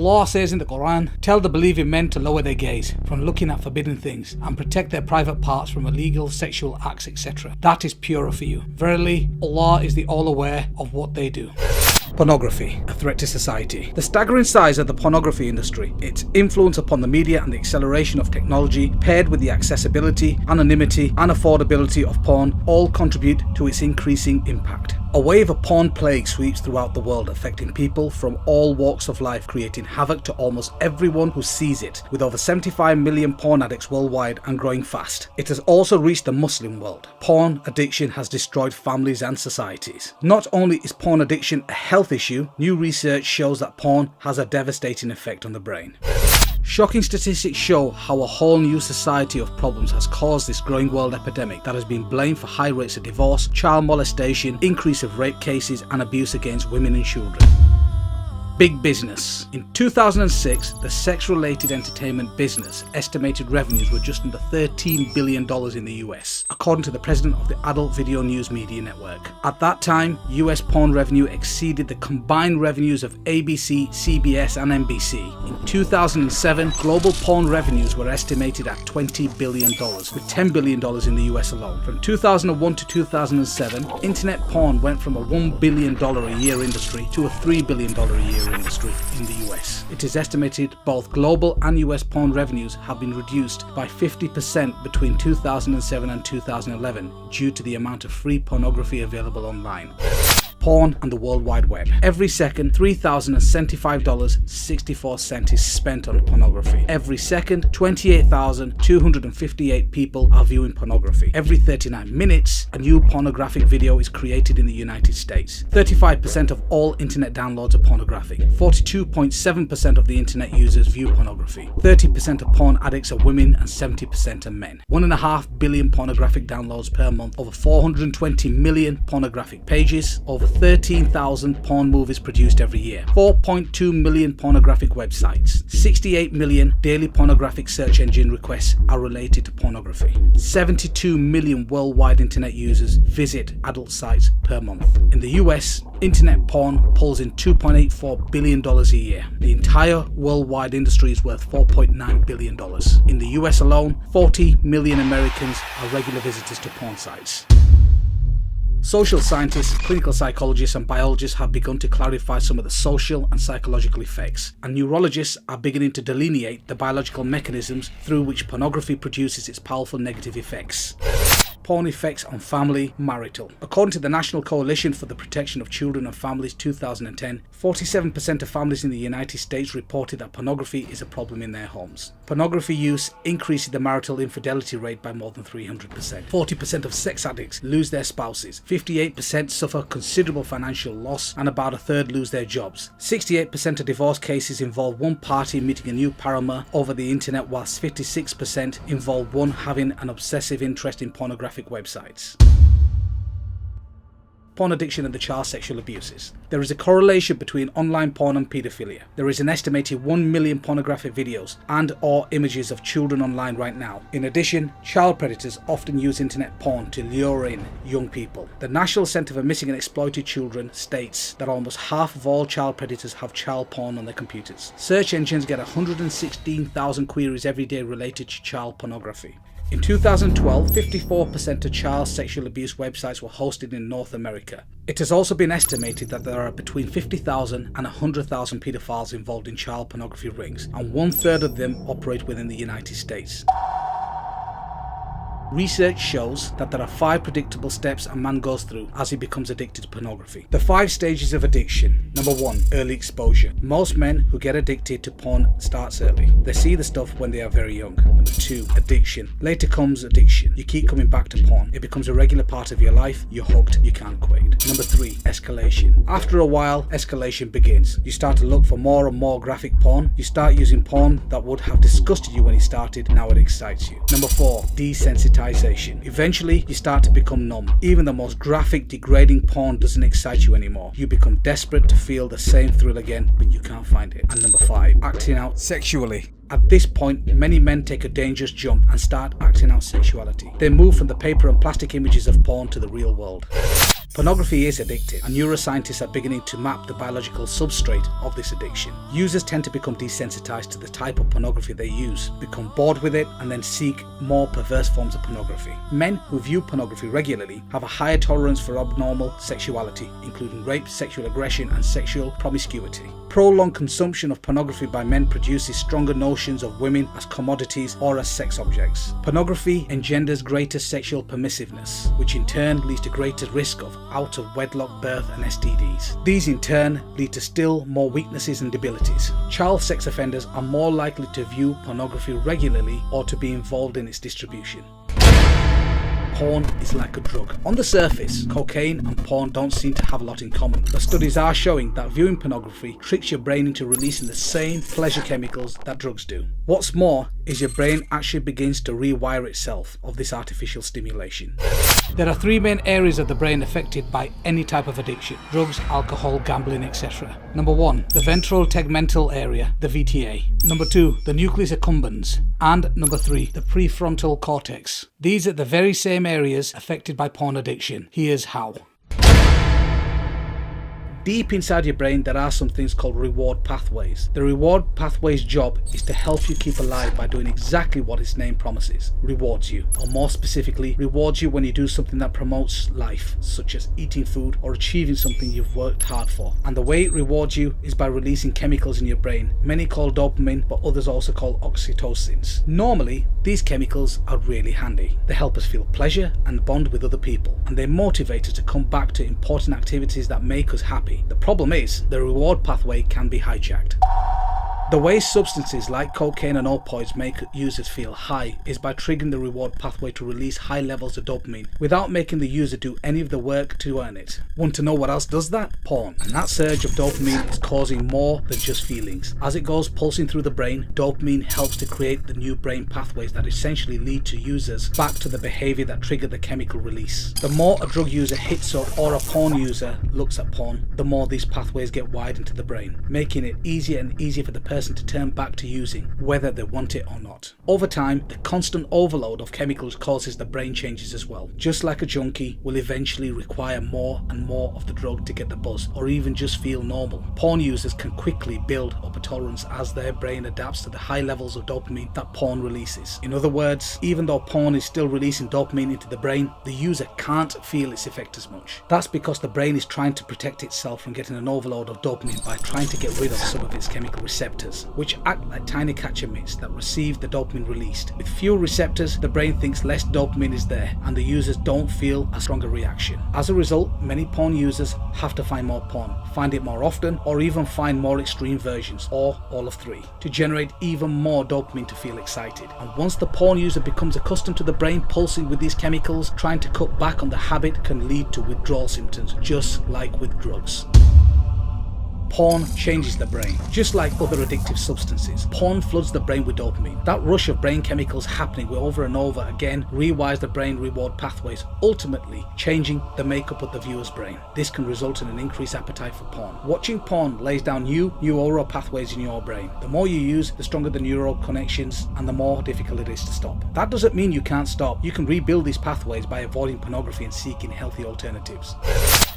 Allah says in the Quran, "Tell the believing men to lower their gaze from looking at forbidden things and protect their private parts from illegal sexual acts, etc. That is purer for you. Verily, Allah is the all-aware of what they do." Pornography, a threat to society. The staggering size of the pornography industry, its influence upon the media and the acceleration of technology, paired with the accessibility, anonymity and affordability of porn, all contribute to its increasing impact. A wave of porn plague sweeps throughout the world, affecting people from all walks of life, creating havoc to almost everyone who sees it, with over 75 million porn addicts worldwide and growing fast. It has also reached the Muslim world. Porn addiction has destroyed families and societies. Not only is porn addiction a health issue, new research shows that porn has a devastating effect on the brain. Shocking statistics show how a whole new society of problems has caused this growing world epidemic that has been blamed for high rates of divorce, child molestation, increase of rape cases and abuse against women and children. Big business. In 2006, the sex-related entertainment business estimated revenues were just under $13 billion in the US, according to the president of the Adult Video News Media Network. At that time, US porn revenue exceeded the combined revenues of ABC, CBS and NBC. In 2007, global porn revenues were estimated at $20 billion, with $10 billion in the US alone. From 2001 to 2007, internet porn went from a $1 billion a year industry to a $3 billion a year industry in the US. It is estimated both global and US porn revenues have been reduced by 50% between 2007 and 2011 due to the amount of free pornography available online. Porn and the World Wide Web. Every second, $3,075.64 is spent on pornography. Every second, 28,258 people are viewing pornography. Every 39 minutes, a new pornographic video is created in the United States. 35% of all internet downloads are pornographic. 42.7% of the internet users view pornography. 30% of porn addicts are women and 70% are men. 1.5 billion pornographic downloads per month. Over 420 million pornographic pages. Over 13,000 porn movies produced every year, 4.2 million pornographic websites, 68 million daily pornographic search engine requests are related to pornography, 72 million worldwide internet users visit adult sites per month. In the US, internet porn pulls in $2.84 billion a year. The entire worldwide industry is worth $4.9 billion. In the US alone, 40 million Americans are regular visitors to porn sites. Social scientists, clinical psychologists and biologists have begun to clarify some of the social and psychological effects, and neurologists are beginning to delineate the biological mechanisms through which pornography produces its powerful negative effects. Porn effects on family, marital. According to the National Coalition for the Protection of Children and Families 2010, 47% of families in the United States reported that pornography is a problem in their homes. Pornography use increases the marital infidelity rate by more than 300%. 40% of sex addicts lose their spouses. 58% suffer considerable financial loss, and about a third lose their jobs. 68% of divorce cases involve one party meeting a new paramour over the internet, whilst 56% involve one having an obsessive interest in pornographic websites. Porn addiction and the child sexual abuses. There is a correlation between online porn and paedophilia. There is an estimated 1 million pornographic videos and or images of children online right now. In addition, child predators often use internet porn to lure in young people. The National Center for Missing and Exploited Children states that almost half of all child predators have child porn on their computers. Search engines get 116,000 queries every day related to child pornography. In 2012, 54% of child sexual abuse websites were hosted in North America. It has also been estimated that there are between 50,000 and 100,000 pedophiles involved in child pornography rings, and 1/3 of them operate within the United States. Research shows that there are 5 predictable steps a man goes through as he becomes addicted to pornography. The 5 stages of addiction. Number 1, early exposure. Most men who get addicted to porn starts early. They see the stuff when they are very young. Number 2, addiction. Later comes addiction. You keep coming back to porn. It becomes a regular part of your life. You're hooked. You can't quit. Number 3, escalation. After a while, escalation begins. You start to look for more and more graphic porn. You start using porn that would have disgusted you when you started. Now it excites you. Number 4, desensitization. Eventually, you start to become numb. Even the most graphic, degrading porn doesn't excite you anymore. You become desperate to feel the same thrill again, but you can't find it. And number 5, acting out sexually. At this point, many men take a dangerous jump and start acting out sexuality. They move from the paper and plastic images of porn to the real world. Pornography is addictive, and neuroscientists are beginning to map the biological substrate of this addiction. Users tend to become desensitized to the type of pornography they use, become bored with it, and then seek more perverse forms of pornography. Men who view pornography regularly have a higher tolerance for abnormal sexuality, including rape, sexual aggression, and sexual promiscuity. Prolonged consumption of pornography by men produces stronger notions of women as commodities or as sex objects. Pornography engenders greater sexual permissiveness, which in turn leads to greater risk of out-of-wedlock birth and STDs. These in turn lead to still more weaknesses and debilities. Child sex offenders are more likely to view pornography regularly or to be involved in its distribution. Porn is like a drug. On the surface, cocaine and porn don't seem to have a lot in common, but studies are showing that viewing pornography tricks your brain into releasing the same pleasure chemicals that drugs do. What's more is your brain actually begins to rewire itself of this artificial stimulation. There are three main areas of the brain affected by any type of addiction: drugs, alcohol, gambling, etc. Number 1, the ventral tegmental area, the VTA. Number 2, the nucleus accumbens. And number 3, the prefrontal cortex. These are the very same areas affected by porn addiction. Here's how. Deep inside your brain, there are some things called reward pathways. The reward pathway's job is to help you keep alive by doing exactly what its name promises: rewards you. Or more specifically, rewards you when you do something that promotes life, such as eating food or achieving something you've worked hard for. And the way it rewards you is by releasing chemicals in your brain, many called dopamine, but others also called oxytocins. Normally, these chemicals are really handy. They help us feel pleasure and bond with other people, and they motivate us to come back to important activities that make us happy. The problem is, the reward pathway can be hijacked. The way substances like cocaine and opioids make users feel high is by triggering the reward pathway to release high levels of dopamine without making the user do any of the work to earn it. Want to know what else does that? Porn. And that surge of dopamine is causing more than just feelings. As it goes pulsing through the brain, dopamine helps to create the new brain pathways that essentially lead to users back to the behavior that triggered the chemical release. The more a drug user hits up or a porn user looks at porn, the more these pathways get widened to the brain, making it easier and easier for the person to turn back to using, whether they want it or not. Over time, the constant overload of chemicals causes the brain changes as well. Just like a junkie will eventually require more and more of the drug to get the buzz, or even just feel normal. Porn users can quickly build up a tolerance as their brain adapts to the high levels of dopamine that porn releases. In other words, even though porn is still releasing dopamine into the brain, the user can't feel its effect as much. That's because the brain is trying to protect itself from getting an overload of dopamine by trying to get rid of some of its chemical receptors, which act like tiny catcher mitts that receive the dopamine released. With fewer receptors, the brain thinks less dopamine is there, and the users don't feel a stronger reaction. As a result, many porn users have to find more porn, find it more often, or even find more extreme versions, or all of three, to generate even more dopamine to feel excited. And once the porn user becomes accustomed to the brain pulsing with these chemicals, trying to cut back on the habit can lead to withdrawal symptoms, just like with drugs. Porn changes the brain. Just like other addictive substances, porn floods the brain with dopamine. That rush of brain chemicals happening over and over again rewires the brain reward pathways, ultimately changing the makeup of the viewer's brain. This can result in an increased appetite for porn. Watching porn lays down new neural pathways in your brain. The more you use, the stronger the neural connections and the more difficult it is to stop. That doesn't mean you can't stop. You can rebuild these pathways by avoiding pornography and seeking healthy alternatives.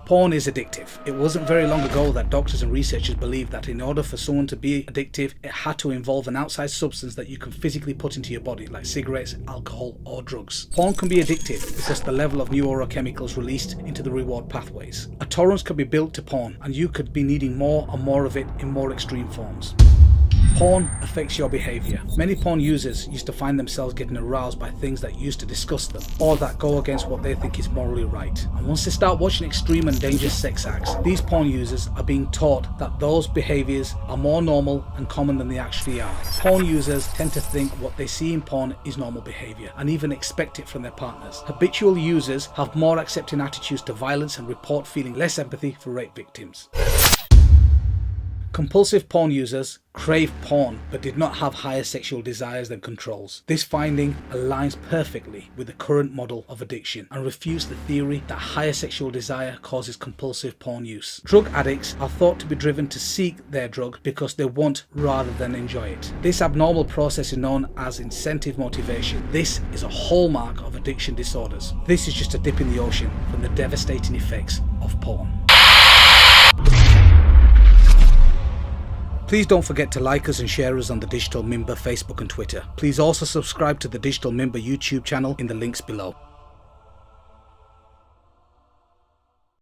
Porn is addictive. It wasn't very long ago that doctors and researchers believed that in order for someone to be addictive, it had to involve an outside substance that you can physically put into your body, like cigarettes, alcohol, or drugs. Porn can be addictive because the level of neurochemicals released into the reward pathways. A tolerance could be built to porn, and you could be needing more and more of it in more extreme forms. Porn affects your behavior. Many porn users used to find themselves getting aroused by things that used to disgust them, or that go against what they think is morally right. And once they start watching extreme and dangerous sex acts, these porn users are being taught that those behaviors are more normal and common than they actually are. Porn users tend to think what they see in porn is normal behavior, and even expect it from their partners. Habitual users have more accepting attitudes to violence and report feeling less empathy for rape victims. Compulsive porn users crave porn but did not have higher sexual desires than controls. This finding aligns perfectly with the current model of addiction and refutes the theory that higher sexual desire causes compulsive porn use. Drug addicts are thought to be driven to seek their drug because they want rather than enjoy it. This abnormal process is known as incentive motivation. This is a hallmark of addiction disorders. This is just a dip in the ocean from the devastating effects of porn. Please don't forget to like us and share us on the Digital Mimba Facebook and Twitter. Please also subscribe to the Digital Mimba YouTube channel in the links below.